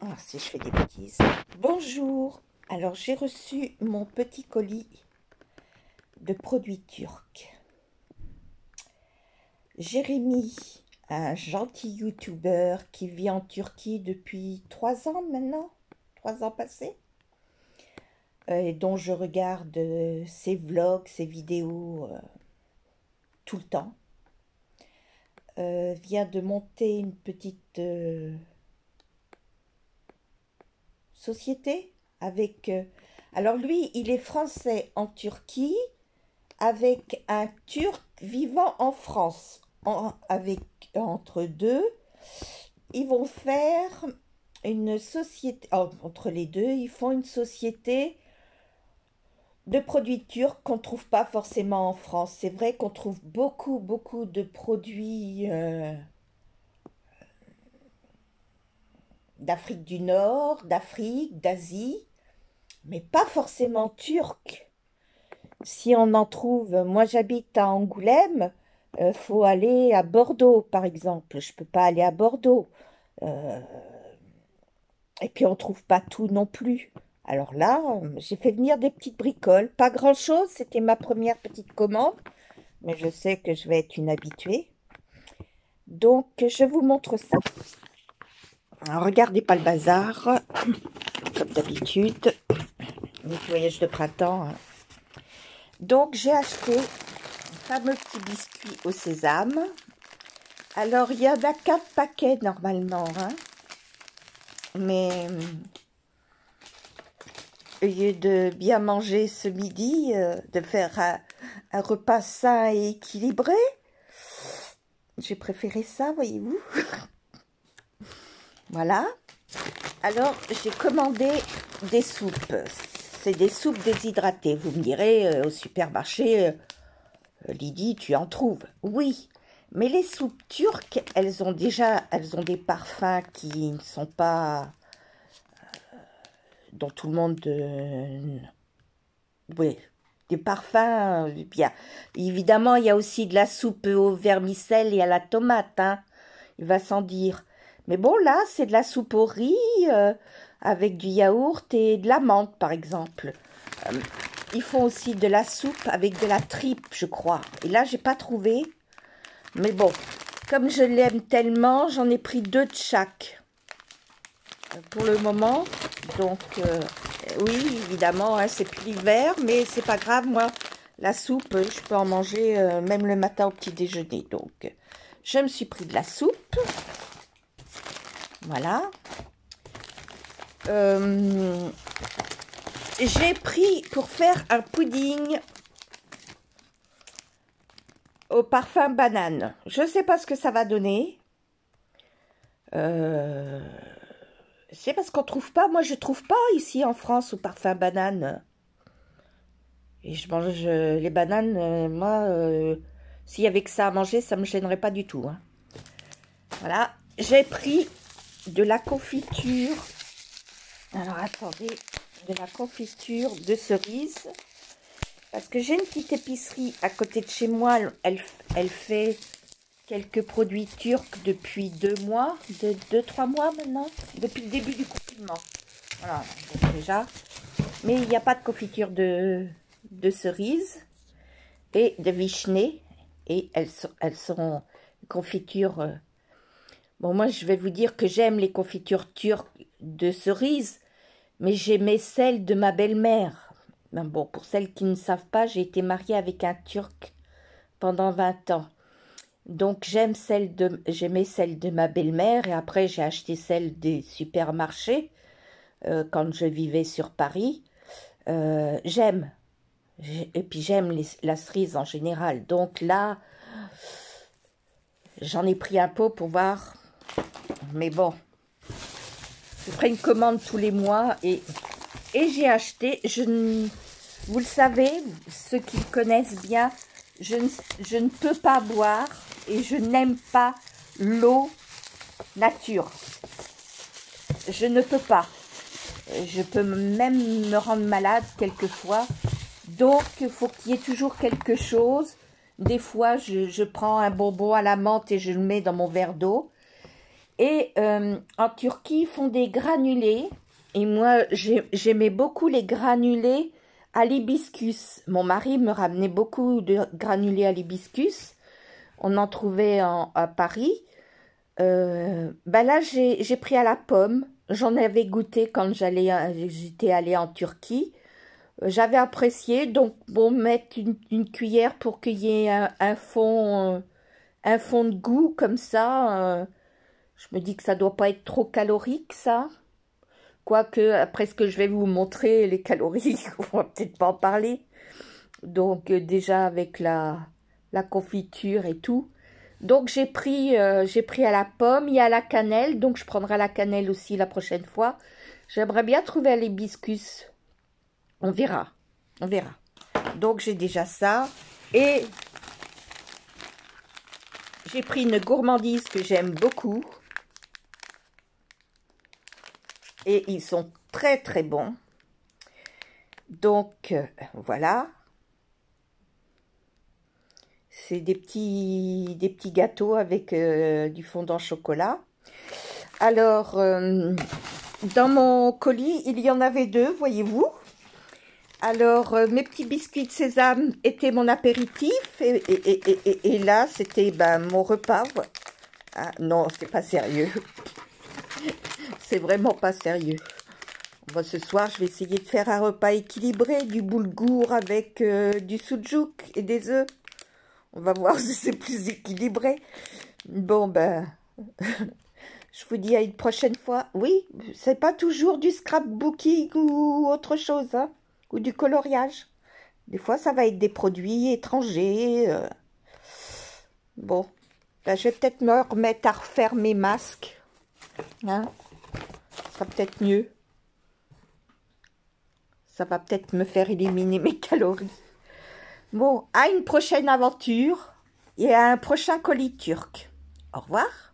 Ah, si je fais des bêtises. Bonjour. Alors, j'ai reçu mon petit colis de produits turcs. Jérémy, un gentil youtubeur qui vit en Turquie depuis 3 ans maintenant, 3 ans passés, et dont je regarde ses vlogs, ses vidéos tout le temps, vient de monter une petite société avec... alors lui, il est français en Turquie avec un Turc vivant en France. Entre deux, ils vont faire une société. Entre les deux, ils font une société de produits turcs qu'on ne trouve pas forcément en France. C'est vrai qu'on trouve beaucoup, beaucoup de produits d'Afrique du Nord, d'Afrique, d'Asie, mais pas forcément turcs. Si on en trouve, moi j'habite à Angoulême, faut aller à Bordeaux par exemple. Je peux pas aller à Bordeaux. Euh, et puis on trouve pas tout non plus. Alors là, j'ai fait venir des petites bricoles. Pas grand-chose, c'était ma première petite commande, mais je sais que je vais être une habituée. Donc je vous montre ça. Alors, regardez pas le bazar, comme d'habitude. Nettoyage de printemps, hein. Donc j'ai acheté un fameux petit biscuit au sésame. Alors, il y en a 4 paquets normalement, hein. Mais au lieu de bien manger ce midi, de faire un repas sain et équilibré, j'ai préféré ça, voyez-vous. Voilà. Alors, j'ai commandé des soupes. C'est des soupes déshydratées. Vous me direz, au supermarché, Lydie, tu en trouves. Oui. Mais les soupes turques, elles ont des parfums qui ne sont pas... dont tout le monde... oui, des parfums, bien. Évidemment, il y a aussi de la soupe au vermicelle et à la tomate, hein. Il va sans dire. Mais bon, là, c'est de la soupe au riz, avec du yaourt et de la menthe, par exemple. Ils font aussi de la soupe avec de la tripe, je crois. Et là, j'ai pas trouvé. Mais bon, comme je l'aime tellement, j'en ai pris 2 de chaque pour le moment. Donc, oui, évidemment, hein, c'est plus l'hiver, mais c'est pas grave. Moi, la soupe, je peux en manger même le matin au petit déjeuner. Donc, je me suis pris de la soupe. Voilà. J'ai pris pour faire un pudding au parfum banane. Je ne sais pas ce que ça va donner. C'est parce qu'on trouve pas. Moi, je trouve pas ici en France au parfum banane. Et je mange les bananes. Moi, s'il y avait que ça à manger, ça me gênerait pas du tout, hein. Voilà. J'ai pris de la confiture. Alors, attendez. De la confiture de cerise. Parce que j'ai une petite épicerie à côté de chez moi. Elle fait quelques produits turcs depuis 2 mois, 2-3 mois maintenant, depuis le début du confinement. Voilà, donc déjà. Mais il n'y a pas de confiture de cerises et de vichné. Et elles sont confitures. Bon, moi, je vais vous dire que j'aime les confitures turques de cerises, mais j'aimais celles de ma belle-mère. Ben bon, pour celles qui ne savent pas, j'ai été mariée avec un Turc pendant 20 ans. Donc j'aimais celle de ma belle-mère et après j'ai acheté celle des supermarchés quand je vivais sur Paris. J'aime. Et puis j'aime la cerise en général. Donc là, j'en ai pris un pot pour voir. Mais bon, je ferai une commande tous les mois et j'ai acheté. Vous le savez, ceux qui me connaissent bien, je ne peux pas boire et je n'aime pas l'eau nature. Je ne peux pas. Je peux même me rendre malade quelquefois. Donc, il faut qu'il y ait toujours quelque chose. Des fois, je prends un bonbon à la menthe et je le mets dans mon verre d'eau. Et en Turquie, ils font des granulés. Et moi, j'aimais beaucoup les granulés à l'hibiscus. Mon mari me ramenait beaucoup de granulés à l'hibiscus. On en trouvait à Paris. Ben là, j'ai pris à la pomme. J'en avais goûté quand j'étais allée en Turquie. J'avais apprécié. Donc, bon, mettre une cuillère pour qu'il y ait un fond de goût comme ça. Je me dis que ça doit pas être trop calorique, ça. Quoique, après ce que je vais vous montrer, les calories, on va peut-être pas en parler. Donc, déjà avec la confiture et tout. Donc, j'ai pris à la pomme, il y a la cannelle. Donc, je prendrai la cannelle aussi la prochaine fois. J'aimerais bien trouver à l'hibiscus. On verra. On verra. Donc, j'ai déjà ça. Et j'ai pris une gourmandise que j'aime beaucoup. Et ils sont très très bons. Donc, voilà. C'est des petits gâteaux avec du fondant chocolat. Alors, dans mon colis, il y en avait deux, voyez-vous. Alors, mes petits biscuits de sésame étaient mon apéritif. Et là, c'était mon repas. Ah, non, c'est pas sérieux. C'est vraiment pas sérieux. Bon, ce soir, je vais essayer de faire un repas équilibré. Du boulgour avec du soudjouk et des œufs. On va voir si c'est plus équilibré. Bon, je vous dis à une prochaine fois. Oui, c'est pas toujours du scrapbooking ou autre chose, hein, ou du coloriage. Des fois, ça va être des produits étrangers. Bon, je vais peut-être me remettre à refaire mes masques. Hein, ça sera peut-être mieux. Ça va peut-être me faire éliminer mes calories. Bon, à une prochaine aventure et à un prochain colis turc. Au revoir.